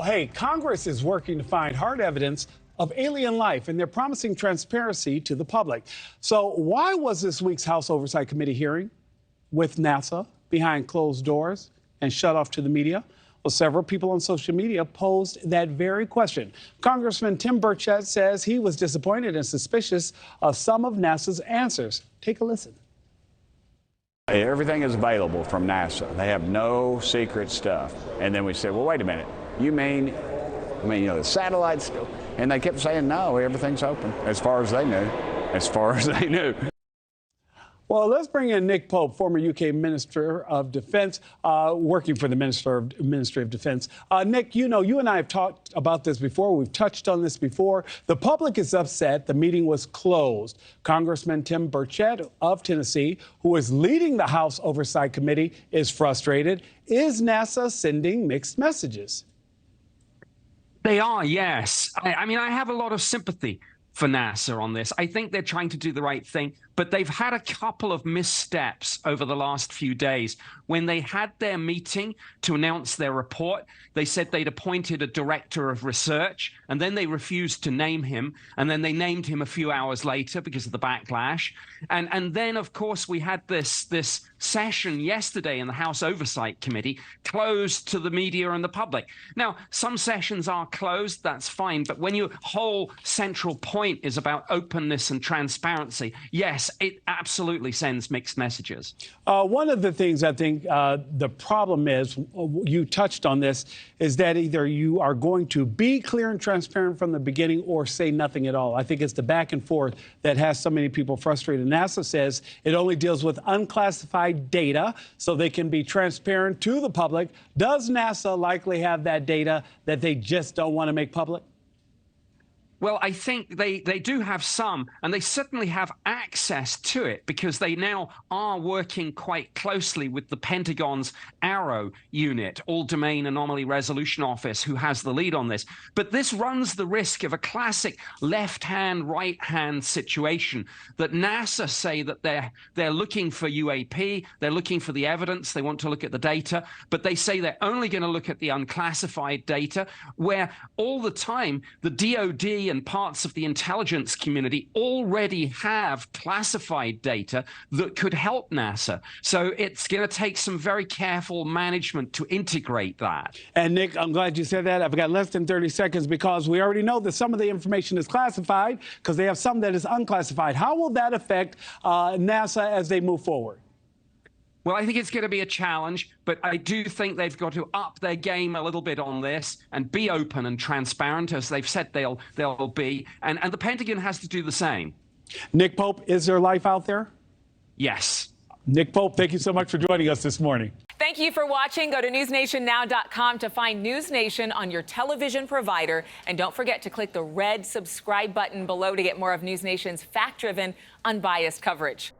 Hey, Congress is working to find hard evidence of alien life, and they're promising transparency to the public. So why was this week's House Oversight Committee hearing with NASA behind closed doors and shut off to the media? Well, several people on social media posed that very question. Congressman Tim Burchett says he was disappointed and suspicious of some of NASA's answers. Take a listen. Everything is available from NASA. They have no secret stuff. And then we said, well, wait a minute. You mean, the satellites? And they kept saying, no, everything's open, as far as they knew. As far as they knew. Well, let's bring in Nick Pope, former UK Minister of Defense, working for the Ministry of Defense. Nick, you and I have talked about this before. We've touched on this before. The public is upset. The meeting was closed. Congressman Tim Burchett of Tennessee, who is leading the House Oversight Committee, is frustrated. Is NASA sending mixed messages? They are, yes. I mean, I have a lot of sympathy for NASA on this. I think they're trying to do the right thing, but they've had a couple of missteps over the last few days. When they had their meeting to announce their report, they said they'd appointed a director of research, and then they refused to name him, and then they named him a few hours later because of the backlash. And then, of course, we had this session yesterday in the House Oversight Committee closed to the media and the public. Now, some sessions are closed, that's fine, but when your whole central point is about openness and transparency, yes, it absolutely sends mixed messages. One of the things I think the problem is, you touched on this, is that either you are going to be clear and transparent from the beginning or say nothing at all. I think it's the back and forth that has so many people frustrated. NASA says it only deals with unclassified data so they can be transparent to the public. Does NASA likely have that data that they just don't want to make public? Well, I think they do have some, and they certainly have access to it because they now are working quite closely with the Pentagon's AARO unit, All-Domain Anomaly Resolution Office, who has the lead on this. But this runs the risk of a classic left-hand, right-hand situation that NASA say that they're looking for UAP, they're looking for the evidence, they want to look at the data, but they say they're only going to look at the unclassified data, where all the time the DoD and parts of the intelligence community already have classified data that could help NASA. So it's going to take some very careful management to integrate that. And Nick, I'm glad you said that. I've got less than 30 seconds because we already know that some of the information is classified because they have some that is unclassified. How will that affect NASA as they move forward? Well, I think it's going to be a challenge, but I do think they've got to up their game a little bit on this and be open and transparent, as they've said they'll be. And the Pentagon has to do the same. Nick Pope, is there life out there? Yes. Nick Pope, thank you so much for joining us this morning. Thank you for watching. Go to newsnationnow.com to find NewsNation on your television provider. And don't forget to click the red subscribe button below to get more of NewsNation's fact-driven, unbiased coverage.